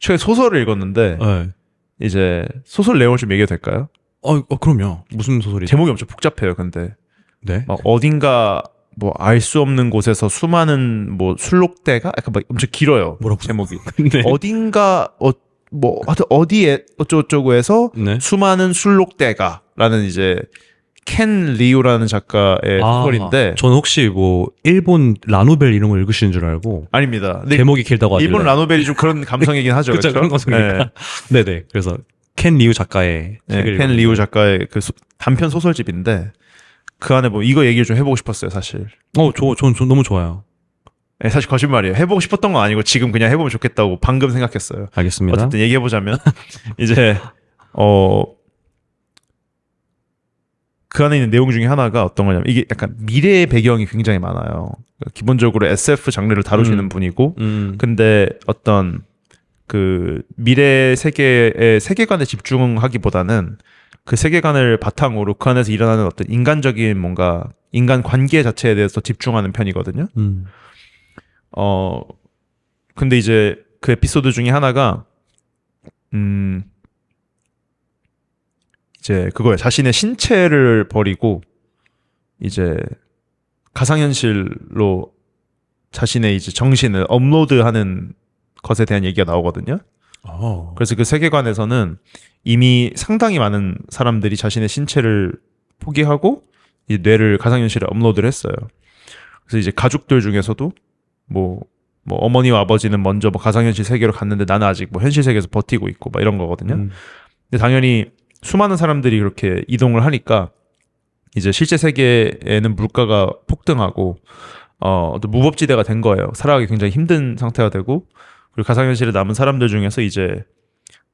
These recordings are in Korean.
최근에 소설을 읽었는데 네. 이제 소설 내용을 좀 얘기해도 될까요? 그럼요. 무슨 소설이죠? 제목이 엄청 복잡해요. 근데 네. 막 어딘가 뭐 알 수 없는 곳에서 수많은 뭐 술록대가 약간 막 엄청 길어요. 뭐라고? 제목이. 네. 어딘가 뭐 하여튼 어디에 어쩌고저쩌고에서 네. 수많은 술록대가라는 이제 켄 리우라는 작가의 소설인데 저는 혹시 뭐 일본 라노벨 이런 거 읽으시는 줄 알고 아닙니다. 근데 제목이 길다고 하길래. 일본 라노벨이 좀 그런 감성이긴 하죠. 그쵸, 그런 감성이니까. 네네. 그래서 켄 리우 작가의 책을 켄 리우 작가의 그 단편 소설집인데 그 안에 뭐 이거 얘기를 좀 해보고 싶었어요, 사실. 전 너무 좋아요. 네, 사실 거짓말이에요. 해보고 싶었던 건 아니고 지금 그냥 해보면 좋겠다고 방금 생각했어요. 알겠습니다. 어쨌든 얘기해보자면 이제 그 안에 있는 내용 중에 하나가 어떤 거냐면 이게 약간 미래의 배경이 굉장히 많아요. 기본적으로 SF 장르를 다루시는 분이고 근데 어떤 그 미래 세계의 세계관에 집중하기보다는 그 세계관을 바탕으로 그 안에서 일어나는 어떤 인간적인 뭔가 인간 관계 자체에 대해서 집중하는 편이거든요. 근데 이제 그 에피소드 중에 하나가 이제 그거예요. 자신의 신체를 버리고 이제 가상현실로 자신의 이제 정신을 업로드하는 것에 대한 얘기가 나오거든요. 그래서 그 세계관에서는 이미 상당히 많은 사람들이 자신의 신체를 포기하고 이 뇌를 가상현실에 업로드를 했어요. 그래서 이제 가족들 중에서도 뭐 어머니와 아버지는 먼저 뭐 가상현실 세계로 갔는데 나는 아직 뭐 현실 세계에서 버티고 있고 막 이런 거거든요. 근데 당연히 수많은 사람들이 그렇게 이동을 하니까 이제 실제 세계에는 물가가 폭등하고 또 무법지대가 된 거예요. 살아가기 굉장히 힘든 상태가 되고 그리고 가상현실에 남은 사람들 중에서 이제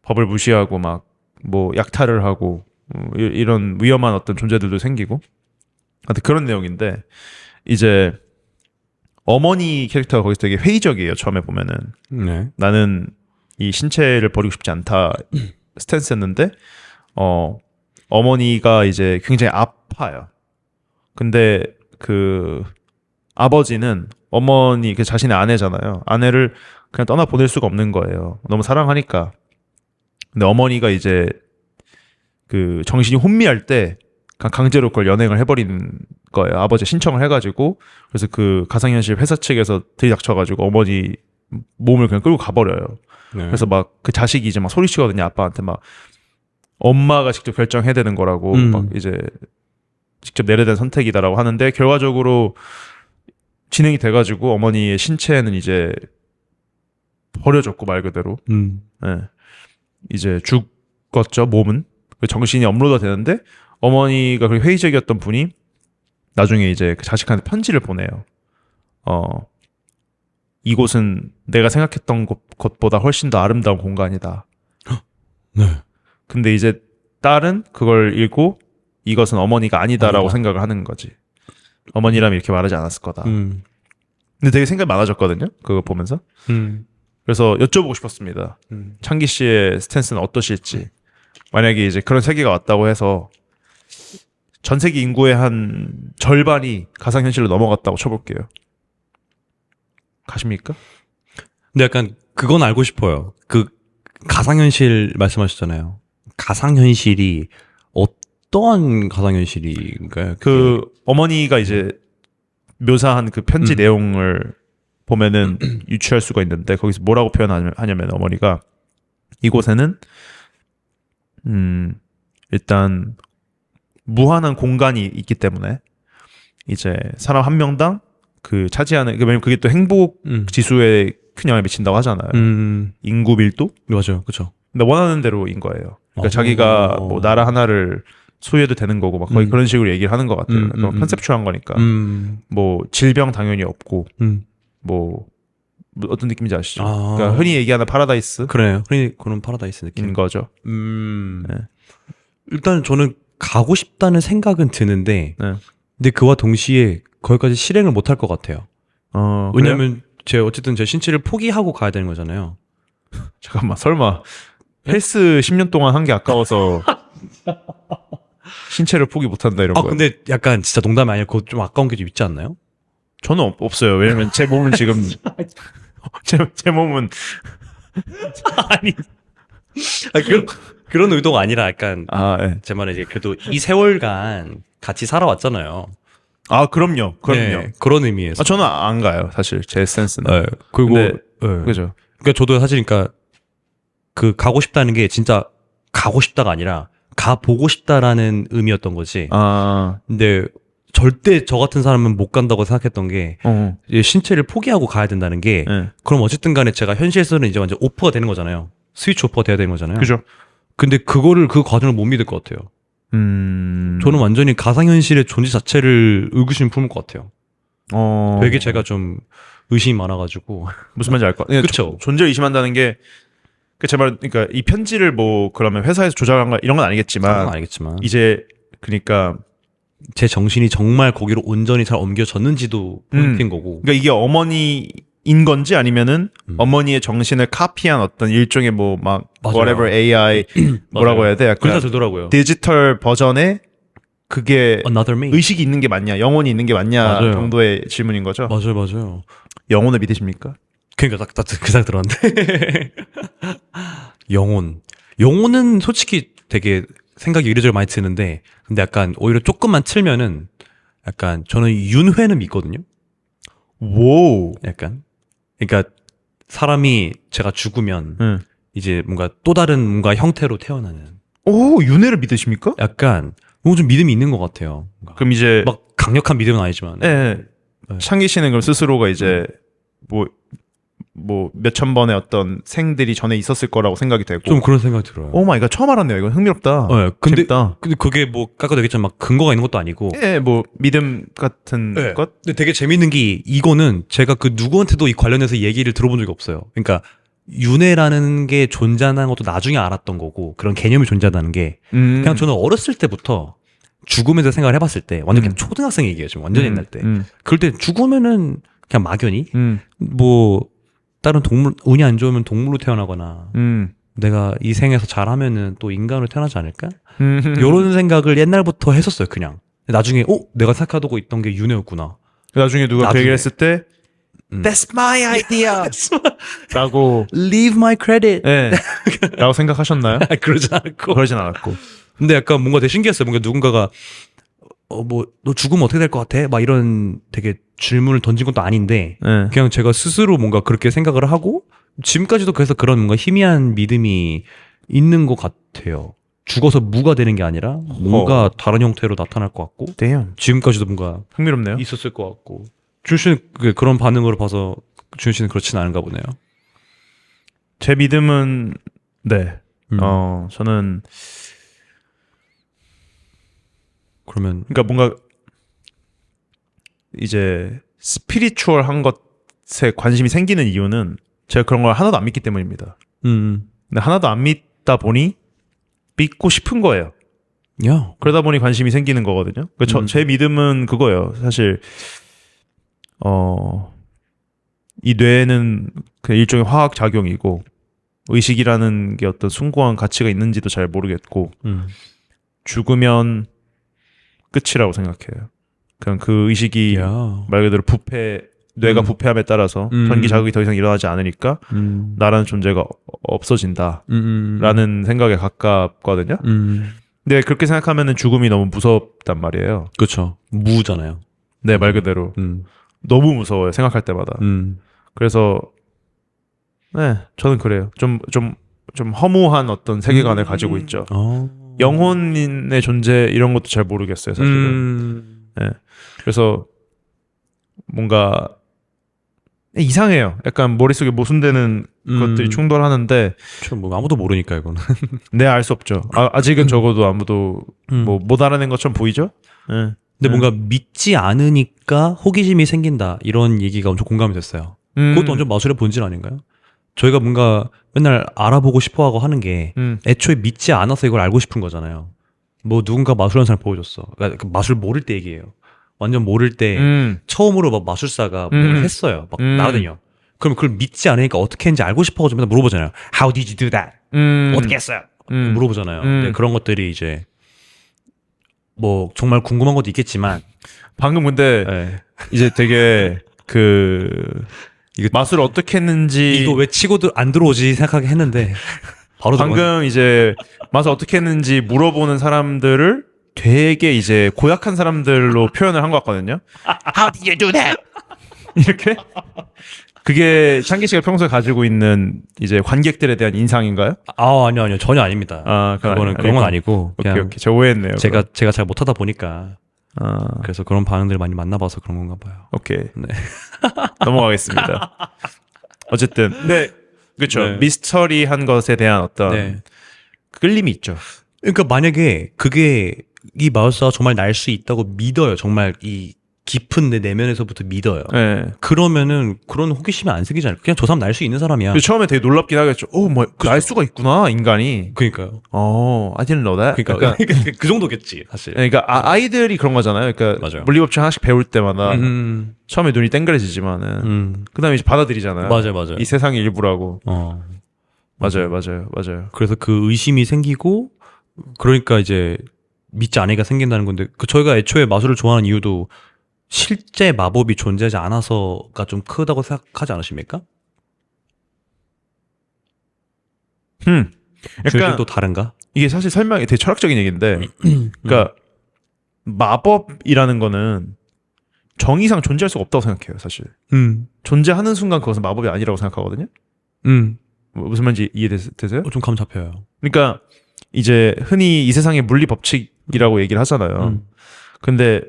법을 무시하고 막 뭐 약탈을 하고 이런 위험한 어떤 존재들도 생기고 하여튼 그런 내용인데 이제 어머니 캐릭터가 거기서 되게 회의적이에요. 처음에 보면은 네. 나는 이 신체를 버리고 싶지 않다 스탠스였는데 어머니가 이제 굉장히 아파요. 근데 그 아버지는 어머니 그 자신의 아내잖아요. 아내를 그냥 떠나 보낼 수가 없는 거예요. 너무 사랑하니까. 근데 어머니가 이제 그 정신이 혼미할 때 그냥 강제로 그걸 연행을 해버리는 거예요. 아버지 신청을 해가지고 그래서 그 가상현실 회사 측에서 들이닥쳐가지고 어머니 몸을 그냥 끌고 가버려요. 네. 그래서 막 그 자식이 이제 막 소리치거든요. 아빠한테 막 엄마가 직접 결정해야 되는 거라고 막 이제 직접 내려야 되는 선택이다라고 하는데 결과적으로 진행이 돼가지고 어머니의 신체는 이제 버려졌고 말 그대로 네. 이제 죽었죠. 몸은 정신이 업로드가 되는데 어머니가 그렇게 회의적이었던 분이 나중에 이제 그 자식한테 편지를 보내요. 이곳은 내가 생각했던 것보다 훨씬 더 아름다운 공간이다. 네. 근데 이제 딸은 그걸 읽고 이것은 어머니가 아니다라고 아니다. 생각을 하는 거지. 어머니라면 이렇게 말하지 않았을 거다. 음. 근데 되게 생각이 많아졌거든요. 그거 보면서. 그래서 여쭤보고 싶었습니다. 창기 씨의 스탠스는 어떠실지. 만약에 이제 그런 세계가 왔다고 해서 전 세계 인구의 한 절반이 가상현실로 넘어갔다고 쳐볼게요. 가십니까? 근데 약간 그건 알고 싶어요. 그 가상현실 말씀하셨잖아요. 가상현실이 어떠한 가상현실인가요? 그 어머니가 이제 묘사한 그 편지 내용을 보면은 유추할 수가 있는데 거기서 뭐라고 표현하냐면 어머니가 이곳에는 일단 무한한 공간이 있기 때문에 이제 사람 한 명당 그 차지하는 왜냐면 그게 또 행복 지수에 큰 영향을 미친다고 하잖아요. 인구 밀도? 맞아요, 그렇죠. 근데 원하는 대로인 거예요. 그러니까 자기가 뭐 나라 하나를 소유해도 되는 거고 막 거의 그런 식으로 얘기를 하는 것 같아요. 컨셉추얼한 거니까. 뭐 질병 당연히 없고 뭐 어떤 느낌인지 아시죠? 그러니까 흔히 얘기하는 파라다이스. 그래요. 흔히 그런 파라다이스 느낌. 인 거죠. 네. 일단 저는 가고 싶다는 생각은 드는데, 네. 근데 그와 동시에 거기까지 실행을 못 할 것 같아요. 왜냐면 어쨌든 제 신체를 포기하고 가야 되는 거잖아요. 잠깐만, 설마 헬스 10년 동안 한 게 아까워서 신체를 포기 못한다 이런 거예요? 근데 약간 진짜 농담이 아니라 그거 좀 아까운 게 좀 있지 않나요? 저는 없어요. 왜냐면 제 몸은 지금 제 몸은 아니, 그런 의도가 아니라 약간 예. 제 말은 이제 그래도 이 세월간 같이 살아왔잖아요. 그럼요. 네, 그런 의미에서. 저는 안 가요, 사실 제 센스는. 네, 그리고 근데, 네. 그죠. 그러니까 저도 사실 그러니까 그 가고 싶다는 게 진짜 가고 싶다가 아니라 가 보고 싶다라는 의미였던 거지. 근데 절대 저 같은 사람은 못 간다고 생각했던 게 이제 신체를 포기하고 가야 된다는 게 그럼 어쨌든 간에 제가 현실에서는 이제 완전 오프가 되는 거잖아요. 스위치 오프가 돼야 되는 거잖아요. 그죠. 근데 그 과정을 못 믿을 것 같아요. 저는 완전히 가상현실의 존재 자체를 의구심 품을 것 같아요. 되게 제가 좀 의심이 많아가지고. 무슨 말인지 알 것 같아요. 그쵸. 존재 의심한다는 게, 그러니까 이 편지를 뭐, 그러면 회사에서 조작한 거, 이런 건 아니겠지만, 이제, 그러니까, 제 정신이 정말 거기로 온전히 잘 옮겨졌는지도 포인트인 거고. 그러니까 이게 어머니인 건지 아니면은 어머니의 정신을 카피한 어떤 일종의 뭐 막 whatever AI 뭐라고 해야 돼? 약간 그러다 들더라고요. 디지털 버전의 그게 Another me. 의식이 있는 게 맞냐, 영혼이 있는 게 맞냐 맞아요. 정도의 질문인 거죠. 맞아요. 영혼을 믿으십니까? 그러니까 딱 그 생각 들었는데. 영혼은 솔직히 되게 생각이 이리저리 많이 드는데, 근데 약간 오히려 조금만 틀면은 약간 저는 윤회는 믿거든요. 오. 약간 그러니까 사람이 제가 죽으면 이제 뭔가 또 다른 뭔가 형태로 태어나는. 오, 윤회를 믿으십니까? 약간 뭔가 좀 믿음이 있는 것 같아요. 뭔가. 그럼 이제 막 강력한 믿음은 아니지만. 네. 창기 씨는 그럼 스스로가 이제 뭐 몇천 번의 어떤 생들이 전에 있었을 거라고 생각이 되고 좀 그런 생각이 들어요. 오 마이 갓, 처음 알았네요. 이건 흥미롭다. 근데 재밌다. 그게 뭐 아까도 얘기했지만 막 근거가 있는 것도 아니고. 뭐 믿음 같은 것. 근데 되게 재밌는 게 이거는 제가 그 누구한테도 이 관련해서 얘기를 들어본 적이 없어요. 그러니까 윤회라는 게 존재하는 것도 나중에 알았던 거고, 그런 개념이 존재한다는 게 그냥 저는 어렸을 때부터 죽음에 대해서 생각을 해봤을 때 완전 그냥 초등학생 얘기예요. 지금 완전 옛날 때. 그럴 때 죽으면은 그냥 막연히 뭐 다른 동물, 운이 안 좋으면 동물로 태어나거나 내가 이 생에서 잘하면은 또 인간으로 태어나지 않을까? 이런 생각을 옛날부터 했었어요. 그냥 나중에 내가 생각하고 있던 게 윤회였구나. 나중에 누가 그 얘기를 했을 때 That's my idea 라고 Leave my credit 라고 생각하셨나요? 그러진 않았고. 그러진 않았고. 근데 약간 뭔가 되게 신기했어요. 뭔가 누군가가 뭐 너 죽으면 어떻게 될 것 같아? 막 이런 되게 질문을 던진 것도 아닌데 그냥 제가 스스로 뭔가 그렇게 생각을 하고 지금까지도 그래서 그런 뭔가 희미한 믿음이 있는 것 같아요. 죽어서 무가 되는 게 아니라 뭔가 다른 형태로 나타날 것 같고 지금까지도 뭔가 흥미롭네요. 있었을 것 같고. 준 씨는 그런 반응으로 봐서 준 씨는 그렇진 않은가 보네요. 제 믿음은 저는 그러면 그러니까 뭔가 이제 스피리추얼한 것에 관심이 생기는 이유는 제가 그런 걸 하나도 안 믿기 때문입니다. 근데 하나도 안 믿다 보니 믿고 싶은 거예요. 그러다 보니 관심이 생기는 거거든요. 제 믿음은 그거예요. 사실 이 뇌는 그냥 일종의 화학 작용이고 의식이라는 게 어떤 숭고한 가치가 있는지도 잘 모르겠고 죽으면 끝이라고 생각해요. 그냥 그 의식이 말 그대로 뇌가 부패함에 따라서 전기 자극이 더 이상 일어나지 않으니까 나라는 존재가 없어진다라는 생각에 가깝거든요. 근데 그렇게 생각하면은 죽음이 너무 무섭단 말이에요. 그렇죠. 무잖아요. 네, 말 그대로 너무 무서워요. 생각할 때마다. 그래서 저는 그래요. 좀 허무한 어떤 세계관을 가지고 있죠. 영혼의 존재 이런 것도 잘 모르겠어요, 사실은. 그래서 뭔가 이상해요. 약간 머릿속에 모순되는 것들이 충돌하는데 뭐 아무도 모르니까 이거는. 네, 알 수 없죠. 아직은 적어도 아무도 뭐 못 알아낸 것처럼 보이죠? 근데 뭔가 믿지 않으니까 호기심이 생긴다 이런 얘기가 엄청 공감이 됐어요. 그것도 완전 마술의 본질 아닌가요? 저희가 뭔가 맨날 알아보고 싶어하고 하는 게 애초에 믿지 않아서 이걸 알고 싶은 거잖아요. 뭐 누군가 마술하는 사람 보여줬어. 그러니까 마술 모를 때 얘기예요. 완전 모를 때 처음으로 막 마술사가 뭘 했어요. 막 날아다녀. 그럼 그걸 믿지 않으니까 어떻게 했는지 알고 싶어가지고 맨날 물어보잖아요. How did you do that? 어떻게 했어요? 물어보잖아요. 근데 그런 것들이 이제 뭐 정말 궁금한 것도 있겠지만 방금 근데 이제 되게 마술을 어떻게 했는지 이거 왜 치고 안 들어오지 생각하게 했는데 바로 방금 이제 마술 어떻게 했는지 물어보는 사람들을 되게 이제 고약한 사람들로 표현을 한 것 같거든요. How did you do that? 이렇게 그게 창기 씨가 평소에 가지고 있는 이제 관객들에 대한 인상인가요? 아니요 전혀 아닙니다. 그런 건 아니고 오케이 저 오해했네요. 제가 잘 못하다 보니까 그래서 그런 반응들 많이 만나봐서 그런 건가 봐요. 오케이. 네. 넘어가겠습니다. 어쨌든 네 그렇죠. 네. 미스터리한 것에 대한 어떤 끌림이 있죠. 그러니까 만약에 그게 이 마술사가 정말 날 수 있다고 믿어요. 정말 이 깊은 내 내면에서부터 믿어요. 네. 그러면은 그런 호기심이 안 생기잖아요. 그냥 저 사람 날 수 있는 사람이야. 처음에 되게 놀랍긴 하겠죠. 날 수가 있구나 인간이. 그러니까요. I didn't know that. 그러니까 그 정도겠지 사실. 그러니까 아이들이 그런 거잖아요. 그러니까 맞아요. 물리법칙 하나씩 배울 때마다 처음에 눈이 땡그레지지만은 그다음에 이제 받아들이잖아요. 맞아요. 이 세상의 일부라고. 맞아요. 그래서 그 의심이 생기고 그러니까 이제 믿지 않으니까 생긴다는 건데 저희가 애초에 마술을 좋아하는 이유도 실제 마법이 존재하지 않아서가 좀 크다고 생각하지 않으십니까? 약간 또 다른가? 이게 사실 설명이 되게 철학적인 얘기인데, 그러니까 마법이라는 거는 정의상 존재할 수가 없다고 생각해요, 사실. 존재하는 순간 그것은 마법이 아니라고 생각하거든요. 무슨 말인지 이해되세요? 좀 감 잡혀요. 그러니까 이제 흔히 이 세상의 물리 법칙이라고 얘기를 하잖아요. 근데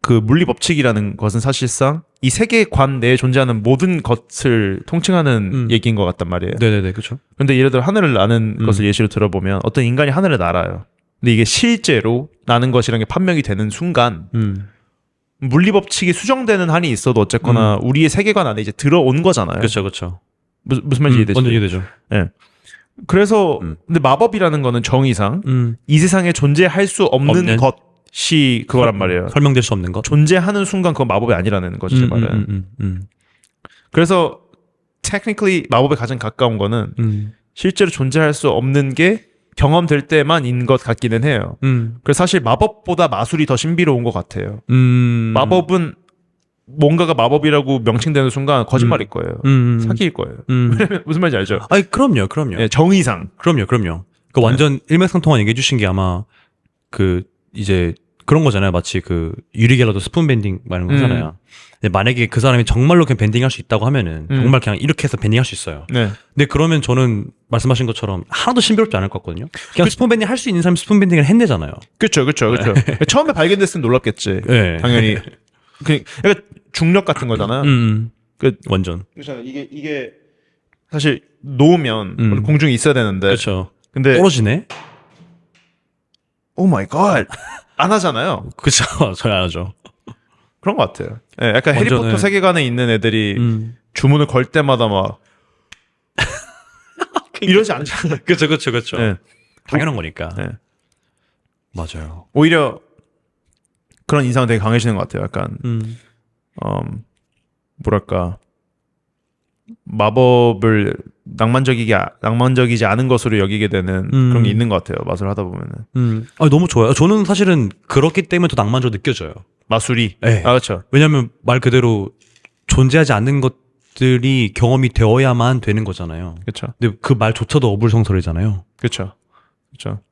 그 물리 법칙이라는 것은 사실상 이 세계관 내에 존재하는 모든 것을 통칭하는 얘기인 것 같단 말이에요. 네네네, 그렇죠. 근데 예를 들어 하늘을 나는 것을 예시로 들어보면 어떤 인간이 하늘을 날아요. 근데 이게 실제로 나는 것이라는 게 판명이 되는 순간 물리 법칙이 수정되는 한이 있어도 어쨌거나 우리의 세계관 안에 이제 들어온 거잖아요. 그렇죠. 무슨 말인지 이해되죠? 완전 이해되죠. 네. 그래서 근데 마법이라는 거는 정의상 이 세상에 존재할 수 없는 것이 그거란 말이에요. 설명될 수 없는 것. 존재하는 순간 그건 마법이 아니라는 거죠, 제 말은. 그래서 technically 마법에 가장 가까운 거는 실제로 존재할 수 없는 게 경험될 때만인 것 같기는 해요. 그래서 사실 마법보다 마술이 더 신비로운 것 같아요. 마법은 뭔가가 마법이라고 명칭되는 순간 거짓말일 거예요. 사기일 거예요. 왜냐면 무슨 말인지 알죠? 아니 그럼요. 네, 정의상. 그럼요. 그 완전 일맥상통한 얘기해 주신 게 아마 그 이제 그런 거잖아요. 마치 그 유리겔러도 스푼 밴딩 말하는 거잖아요. 근데 만약에 그 사람이 정말로 그냥 밴딩할 수 있다고 하면은 정말 그냥 이렇게 해서 밴딩할 수 있어요. 네. 근데 그러면 저는 말씀하신 것처럼 하나도 신비롭지 않을 것 같거든요. 그냥 스푼 밴딩 할 수 있는 사람이 스푼 밴딩을 해내잖아요. 그렇죠. 처음에 발견됐으면 놀랍겠지. 네. 당연히. 그러니까 중력 같은 거잖아요. 완전. 그렇죠. 이게 사실 놓으면 원래 공중에 있어야 되는데. 그렇죠. 근데 떨어지네. 오 마이 갓. 안 하잖아요. 그렇죠. 저희 안 하죠. 그런 것 같아요. 네, 약간 완전, 해리포터 네. 세계관에 있는 애들이 주문을 걸 때마다 막 이러지 않잖아요. 그렇죠. 네. 당연한 거니까. 네. 맞아요. 오히려 그런 인상은 되게 강해지는 것 같아요. 약간 뭐랄까 마법을 낭만적이지 않은 것으로 여기게 되는 그런 게 있는 것 같아요. 마술 하다 보면은. 너무 좋아요. 저는 사실은 그렇기 때문에 더 낭만적으로 느껴져요. 마술이. 네. 그렇죠. 왜냐하면 말 그대로 존재하지 않는 것들이 경험이 되어야만 되는 거잖아요. 그렇죠. 근데 그 말조차도 어불성설이잖아요. 그렇죠.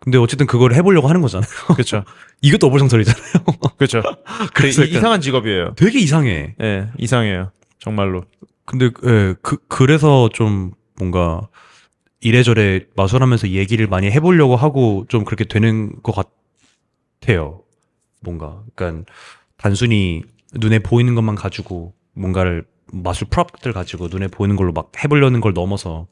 근데 어쨌든 그걸 해보려고 하는 거잖아요. 그렇죠. 이것도 어불성설이잖아요. 그렇죠. 그래서 약간 이상한 직업이에요. 되게 이상해. 네, 이상해요. 정말로. 근데 그래서 좀 뭔가 이래저래 마술하면서 얘기를 많이 해보려고 하고 좀 그렇게 되는 것 같아요. 뭔가 그러니까 단순히 눈에 보이는 것만 가지고 뭔가를 마술 프롭들 가지고 눈에 보이는 걸로 막 해보려는 걸 넘어서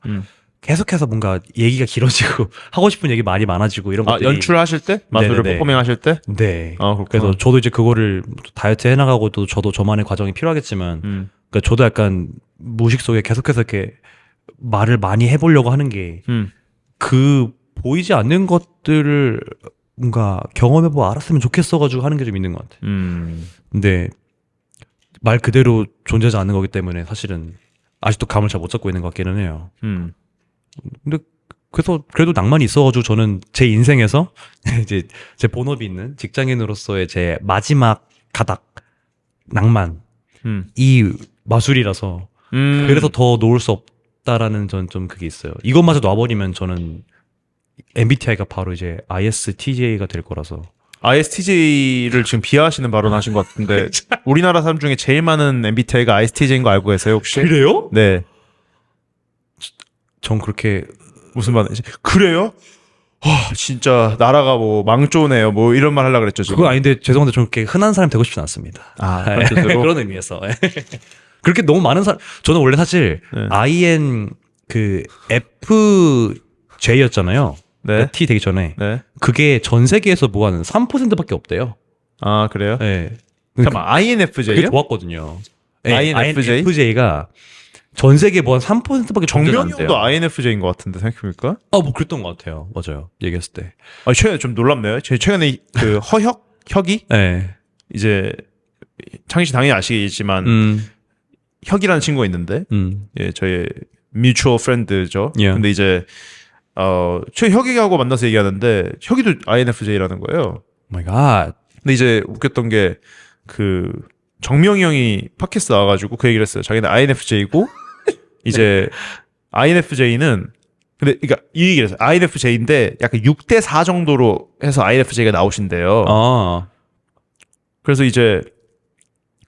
계속해서 뭔가 얘기가 길어지고 하고 싶은 얘기 많이 많아지고 이런 것들이 연출하실 때? 마술을 네네네. 퍼포밍 하실 때? 네. 그렇구나. 그래서 저도 이제 그거를 다이어트 해나가고 또 저도 저만의 과정이 필요하겠지만 그러니까 저도 약간 무의식 속에 계속해서 이렇게 말을 많이 해보려고 하는 게 그 보이지 않는 것들을 뭔가 경험해보고 알았으면 좋겠어가지고 하는 게 좀 있는 것 같아요. 근데 말 그대로 존재하지 않는 거기 때문에 사실은 아직도 감을 잘 못 잡고 있는 것 같기는 해요. 근데 그래서 그래도 낭만이 있어가지고 저는 제 인생에서 이제 제 본업이 있는 직장인으로서의 제 마지막 가닥 낭만 이 마술이라서 그래서 더 놓을 수 없다라는 전 좀 그게 있어요. 이것마저 놔버리면 저는 MBTI가 바로 이제 ISTJ가 될 거라서. ISTJ를 지금 비하하시는 발언하신 것 같은데 우리나라 사람 중에 제일 많은 MBTI가 ISTJ인 거 알고 계세요 혹시? 그래요? 네. 전 그렇게 무슨 말이지? 그래요? 진짜 나라가 뭐 망조네요. 뭐 이런 말 하려고 그랬죠 지금. 그거 아닌데 죄송한데 저는 그렇게 흔한 사람 되고 싶진 않습니다. 그런 뜻으로? 그런 의미에서 그렇게 너무 많은 사람. 저는 원래 사실 네. IN 그 FJ였잖아요. 네. T 되기 전에 네. 그게 전 세계에서 모아는 3%밖에 없대요. 아 그래요? 네. 잠깐만 INFJ요? 그게 좋았거든요. 네, INFJ? INFJ가 전 세계 뭐 한 3%밖에 정명이 형도 INFJ인 것 같은데 생각해보니까. 뭐 그랬던 것 같아요. 맞아요. 얘기했을 때. 최근에 좀 놀랍네요. 제 최근에 그 혁이 네. 이제 창희 씨 당연히 아시겠지만 혁이라는 친구가 있는데 예 저의 뮤추얼 프렌드죠. Yeah. 근데 이제 혁이하고 만나서 얘기하는데 혁이도 INFJ라는 거예요. My God. 근데 이제 웃겼던 게 그 정명이 형이 팟캐스트 나와가지고 그 얘기를 했어요. 자기는 INFJ고 이제 INFJ는 근데 그러니까 이 얘기를 했어요. INFJ인데 약간 6대4 정도로 해서 INFJ가 나오신대요. 그래서 이제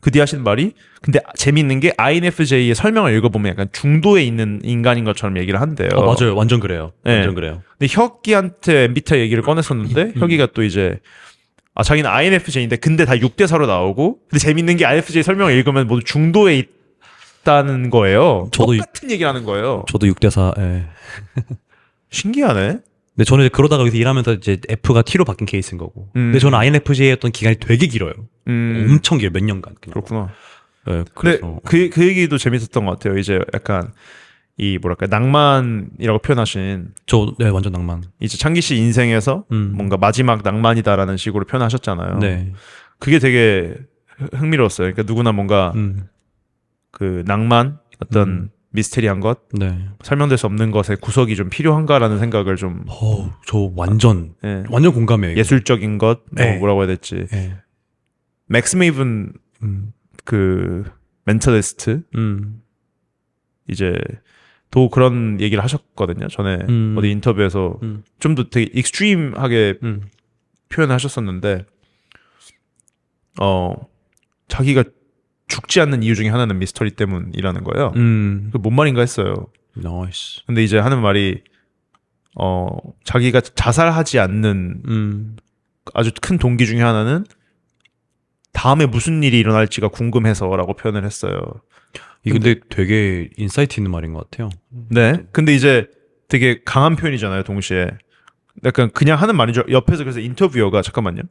그 뒤에 하시는 말이 근데 재밌는 게 INFJ의 설명을 읽어보면 약간 중도에 있는 인간인 것처럼 얘기를 한대요. 맞아요. 완전 그래요. 네. 완전 그래요. 근데 혁이한테 MBTI 얘기를 꺼냈었는데 혁이가 또 이제 자기는 INFJ인데 근데 다 6대4로 나오고 근데 재밌는 게 INFJ 설명을 읽으면 모두 중도에 있다는 거예요. 똑같은 얘기를 하는 거예요. 저도 6대4. 예. 신기하네. 근데 저는 이제 그러다가 여기서 일하면서 이제 F가 T로 바뀐 케이스인 거고. 근데 저는 INFJ였던 기간이 되게 길어요. 엄청 길어요. 몇 년간. 그냥. 그렇구나. 네, 근데 그래서 그 얘기도 재밌었던 것 같아요. 이제 약간 이 뭐랄까 낭만이라고 표현하신 네, 완전 낭만. 이제 창기 씨 인생에서 뭔가 마지막 낭만이다라는 식으로 표현하셨잖아요. 네. 그게 되게 흥미로웠어요. 그러니까 누구나 뭔가 그 낭만 어떤 미스테리한 것, 네. 설명될 수 없는 것의 구석이 좀 필요한가라는 생각을 좀 저 완전 예. 완전 공감해요. 예술적인 것, 네. 뭐라고 해야 될지. 네. 맥스 메이븐 그 멘탈리스트 이제 또 그런 얘기를 하셨거든요. 전에 어디 인터뷰에서 좀 더 되게 익스트림하게 표현하셨었는데 자기가 죽지 않는 이유 중에 하나는 미스터리 때문이라는 거예요. 그 뭔 말인가 했어요. 나이스. 근데 이제 하는 말이 자기가 자살하지 않는 아주 큰 동기 중에 하나는 다음에 무슨 일이 일어날지가 궁금해서라고 표현을 했어요. 근데 되게 인사이트 있는 말인 것 같아요. 네. 근데 이제 되게 강한 표현이잖아요, 동시에. 약간 그냥 하는 말이죠. 옆에서 그래서 인터뷰어가 잠깐만요.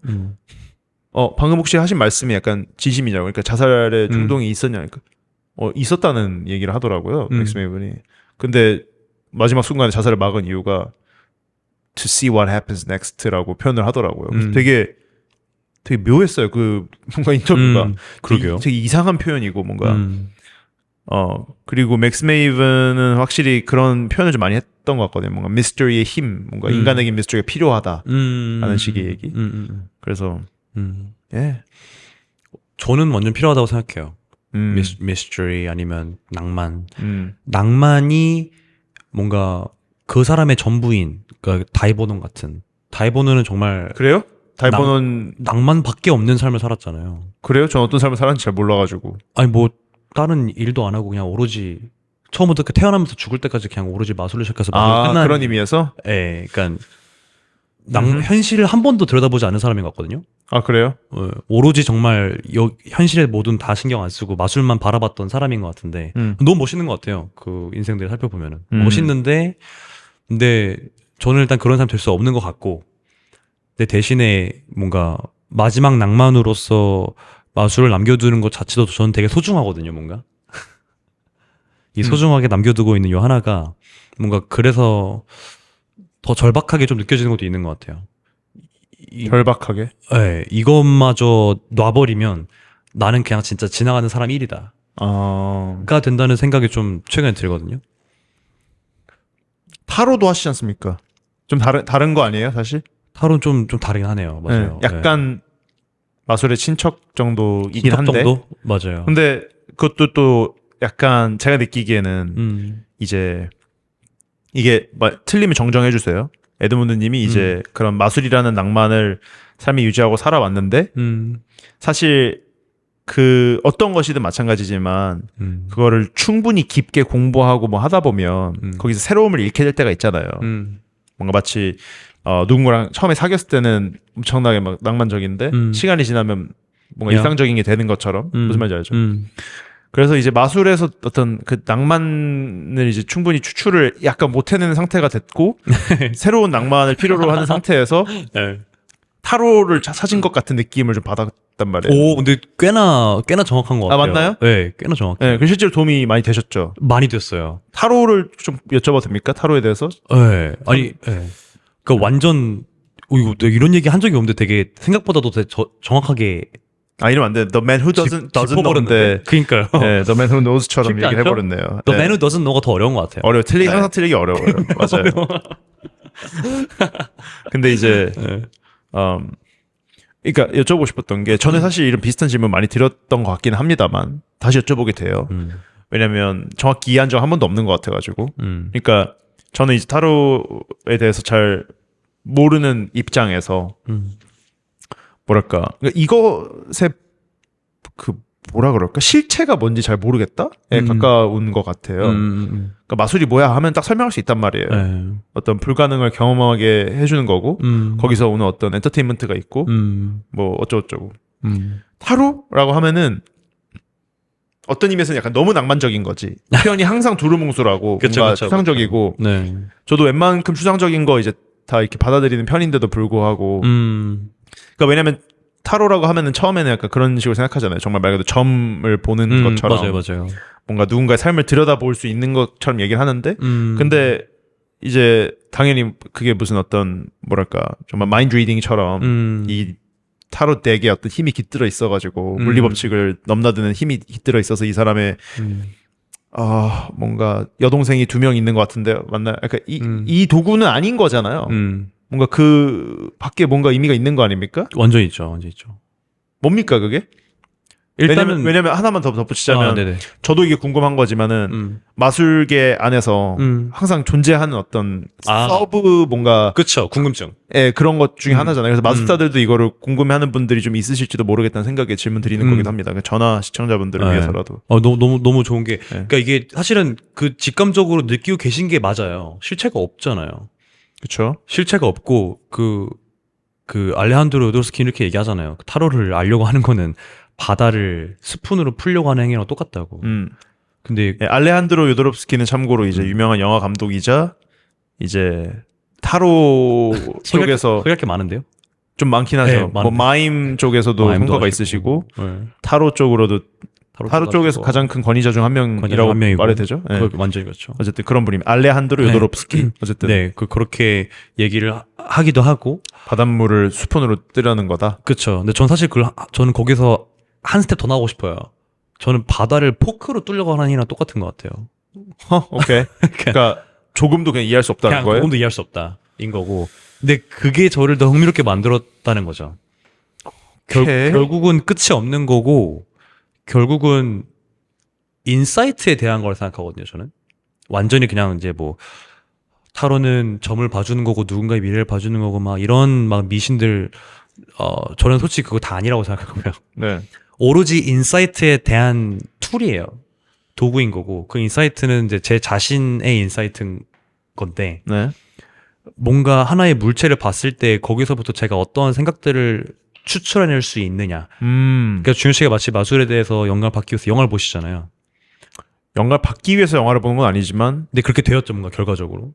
방금 혹시 하신 말씀이 약간 진심이냐고. 그러니까 자살의 충동이 있었냐. 그러니까 있었다는 얘기를 하더라고요. 맥스 메이븐이. 근데 마지막 순간에 자살을 막은 이유가 to see what happens next라고 표현을 하더라고요. 그래서 되게 묘했어요. 그 뭔가 인터뷰가. 그러게요. 되게 이상한 표현이고 뭔가. 그리고 맥스 메이븐은 확실히 그런 표현을 좀 많이 했던 것 같거든요. 뭔가 미스터리의 힘, 뭔가 인간에게 미스터리가 필요하다 하는 식의 얘기. 그래서 예, 저는 완전 필요하다고 생각해요. 미스터리 아니면 낭만. 낭만이 뭔가 그 사람의 전부인, 그러니까 다이버논 같은. 다이버논은 정말 그래요? 다이버논 낭만밖에 없는 삶을 살았잖아요. 그래요? 전 어떤 삶을 살았는지 잘 몰라가지고. 아니 뭐 다른 일도 안 하고 그냥 오로지 처음부터 태어나면서 죽을 때까지 그냥 오로지 마술을 시작해서 끝난 그런 의미에서? 예, 그러니까 현실을 한 번도 들여다보지 않은 사람인 것 같거든요. 아 그래요? 오로지 정말 현실의 모든 다 신경 안 쓰고 마술만 바라봤던 사람인 것 같은데 너무 멋있는 것 같아요. 그 인생들 살펴보면은 멋있는데 근데 저는 일단 그런 사람 될 수 없는 것 같고 근데 대신에 뭔가 마지막 낭만으로서 마술을 남겨두는 것 자체도 저는 되게 소중하거든요, 뭔가. 이 소중하게 남겨두고 있는 요 하나가 뭔가 그래서 더 절박하게 좀 느껴지는 것도 있는 것 같아요. 절박하게? 네, 이것마저 놔버리면 나는 그냥 진짜 지나가는 사람 1이다. 가 된다는 생각이 좀 최근에 들거든요. 타로도 하시지 않습니까? 좀 다른 거 아니에요, 사실? 타로는 좀 다르긴 하네요. 맞아요. 네, 약간 마술의 친척 정도이긴 한데. 정도? 맞아요. 근데 그것도 또 약간 제가 느끼기에는 이제 이게 틀리면 정정해 주세요. 에드문드님이 이제 그런 마술이라는 낭만을 삶에 유지하고 살아왔는데 사실 그 어떤 것이든 마찬가지지만 그거를 충분히 깊게 공부하고 뭐 하다 보면 거기서 새로움을 잃게 될 때가 있잖아요. 뭔가 마치 누군가랑 처음에 사귀었을 때는 엄청나게 막 낭만적인데 시간이 지나면 뭔가 일상적인 게 되는 것처럼 무슨 말인지 알죠? 그래서 이제 마술에서 어떤 그 낭만을 이제 충분히 추출을 약간 못 해내는 상태가 됐고 새로운 낭만을 필요로 하는 상태에서 네. 타로를 사진 것 같은 느낌을 좀 받았단 말이에요. 오, 근데 꽤나 정확한 것 같아요. 맞나요? 네, 꽤나 정확해요. 네, 그 실제로 도움이 많이 되셨죠. 많이 됐어요. 타로를 좀 여쭤봐도 됩니까? 타로에 대해서? 네, 아니, 네. 그러니까 완전 이거 내가 이런 얘기 한 적이 없는데 되게 생각보다도 되게 정확하게. 이러면 안 돼. The man who doesn't know인데. 그러니까요. 네, The man who knows 처럼 얘기를 않죠? 해버렸네요. The man who doesn't know가 더 어려운 것 같아요. 어려워. 항상 틀리기 어려워요. 맞아요. 근데 이제, 그러니까 여쭤보고 싶었던 게 저는 사실 이런 비슷한 질문 많이 드렸던 것 같기는 합니다만 다시 여쭤보게 돼요. 왜냐면 정확히 이해한 적 한 번도 없는 것 같아가지고. 그러니까 저는 이제 타로에 대해서 잘 모르는 입장에서 뭐랄까 이것의 그 뭐라 그럴까 실체가 뭔지 잘 모르겠다에 가까운 것 같아요. 그러니까 마술이 뭐야 하면 딱 설명할 수 있단 말이에요. 어떤 불가능을 경험하게 해주는 거고 거기서 오는 어떤 엔터테인먼트가 있고 뭐 어쩌고저쩌고. 타로라고 하면은 어떤 의미에서는 약간 너무 낭만적인 거지. 표현이 항상 두루뭉술하고 뭔가 추상적이고. 네. 저도 웬만큼 추상적인 거 이제 다 이렇게 받아들이는 편인데도 불구하고. 그러니까 왜냐면 타로라고 하면은 처음에는 약간 그런 식으로 생각하잖아요. 정말 말 그대로 점을 보는 것처럼. 맞아요. 뭔가 누군가의 삶을 들여다볼 수 있는 것처럼 얘기를 하는데, 근데 이제 당연히 그게 무슨 어떤 뭐랄까 정말 마인드 리딩처럼 이 타로 덱에 어떤 힘이 깃들어 있어가지고 물리 법칙을 넘나드는 힘이 깃들어 있어서 이 사람의 뭔가 여동생이 2명 있는 것 같은데 맞나요? 그러니까 이 도구는 아닌 거잖아요. 뭔가 그 밖에 뭔가 의미가 있는 거 아닙니까? 완전 있죠. 뭡니까 그게? 일단은 왜냐면 하나만 더 덧붙이자면 저도 이게 궁금한 거지만은 마술계 안에서 항상 존재하는 어떤 서브 뭔가 그쵸 궁금증 그런 것 중에 하나잖아요. 그래서 마술사들도 이거를 궁금해하는 분들이 좀 있으실지도 모르겠다는 생각에 질문 드리는 거기도 합니다. 그러니까 전화 시청자분들을 위해서라도. 너무 좋은 게 그러니까 이게 사실은 그 직감적으로 느끼고 계신 게 맞아요. 실체가 없잖아요. 그렇죠. 실체가 없고 그 알레한드로 요도르스키 이렇게 얘기하잖아요. 타로를 알려고 하는 거는 바다를 스푼으로 풀려고 하는 행위랑 똑같다고. 근데 알레한드로 요도롭스키는 참고로 이제 유명한 영화 감독이자 이제 타로 쪽에서 소개할 게 많은데요? 좀 많긴 하죠. 네, 뭐 마임 쪽에서도 성과가 있으시고 타로 쪽으로도 타로 쪽에서 가장 큰 권위자 중 한 명이라고 말해도 되죠? 네. 완전히 그렇죠. 어쨌든 그런 분입니다. 알레한드로 요도롭스키. 어쨌든 네, 그렇게 얘기를 하기도 하고 바닷물을 스푼으로 뜨려는 거다. 그렇죠. 근데 전 사실 저는 거기서 한 스텝 더 나가고 싶어요. 저는 바다를 포크로 뚫려고 하는 일이랑 똑같은 것 같아요. 오케이. 그러니까 조금도 그냥 이해할 수 없다는 그냥 거예요? 조금도 이해할 수 없다인 거고. 근데 그게 저를 더 흥미롭게 만들었다는 거죠. 결국은 끝이 없는 거고 결국은 인사이트에 대한 걸 생각하거든요. 저는 완전히 그냥 이제 뭐 타로는 점을 봐주는 거고 누군가의 미래를 봐주는 거고 막 이런 막 미신들 저는 솔직히 그거 다 아니라고 생각하고요. 네. 오로지 인사이트에 대한 툴이에요. 도구인 거고 그 인사이트는 이제 제 자신의 인사이트인 건데 네. 뭔가 하나의 물체를 봤을 때 거기서부터 제가 어떠한 생각들을 추출해낼 수 있느냐. 그러니까 준현 씨가 마치 마술에 대해서 영감을 받기 위해서 영화를 보시잖아요. 영감을 받기 위해서 영화를 보는 건 아니지만 근데 그렇게 되었죠 뭔가 결과적으로.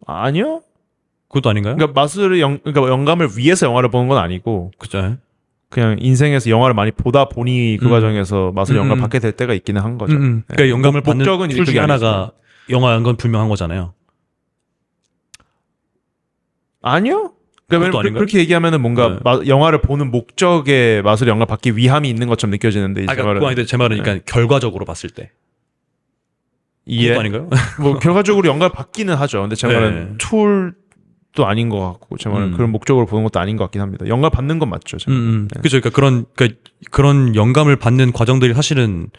아니요. 그것도 아닌가요? 그러니까 그러니까 영감을 위해서 영화를 보는 건 아니고 그죠. 그냥 인생에서 영화를 많이 보다 보니 그 과정에서 마술 영감을 받게 될 때가 있기는 한 거죠. 그러니까 영감을 받는 목적은 툴 중에 하나가 영화인 건 분명한 거잖아요. 아니요. 그러니까 그렇게 얘기하면은 뭔가 영화를 보는 목적에 마술 영감을 받기 위함이 있는 것처럼 느껴지는데 제 말은 그러니까 결과적으로 봤을 때. 그것도 아닌가요? 뭐 결과적으로 영감을 받기는 하죠. 근데 제 말은 툴도 아닌 것 같고 제 말은 그런 목적으로 보는 것도 아닌 것 같긴 합니다. 영감을 받는 건 맞죠. 그죠. 그러니까 그런 영감을 받는 과정들이 사실은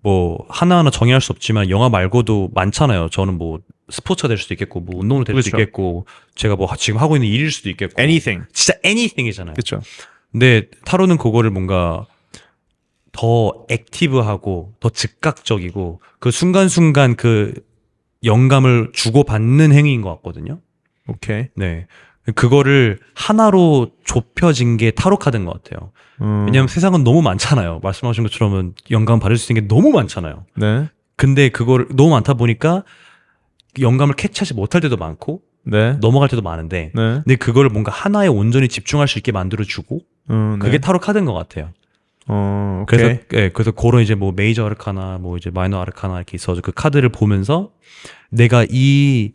뭐 하나하나 정의할 수 없지만 영화 말고도 많잖아요. 저는 뭐 스포츠가 될 수도 있겠고 뭐 운동으로 될 수도 그렇죠. 있겠고 제가 뭐 지금 하고 있는 일일 수도 있겠고 anything. 진짜 anything이잖아요. 그렇죠. 근데 타로는 그거를 뭔가 더 액티브하고 더 즉각적이고 그 순간순간 그 영감을 주고받는 행위인 것 같거든요. 오케이. 네. 그거를 하나로 좁혀진 게 타로 카드인 것 같아요. 왜냐하면 세상은 너무 많잖아요. 말씀하신 것처럼 영감 받을 수 있는 게 너무 많잖아요. 네. 근데 그걸 너무 많다 보니까 영감을 캐치하지 못할 때도 많고 네. 넘어갈 때도 많은데 네. 근데 그거를 뭔가 하나에 온전히 집중할 수 있게 만들어주고 네. 그게 타로 카드인 것 같아요. 오케이. 그래서 그런 이제 뭐 메이저 아르카나 뭐 이제 마이너 아르카나 이렇게 있어서 그 카드를 보면서 내가 이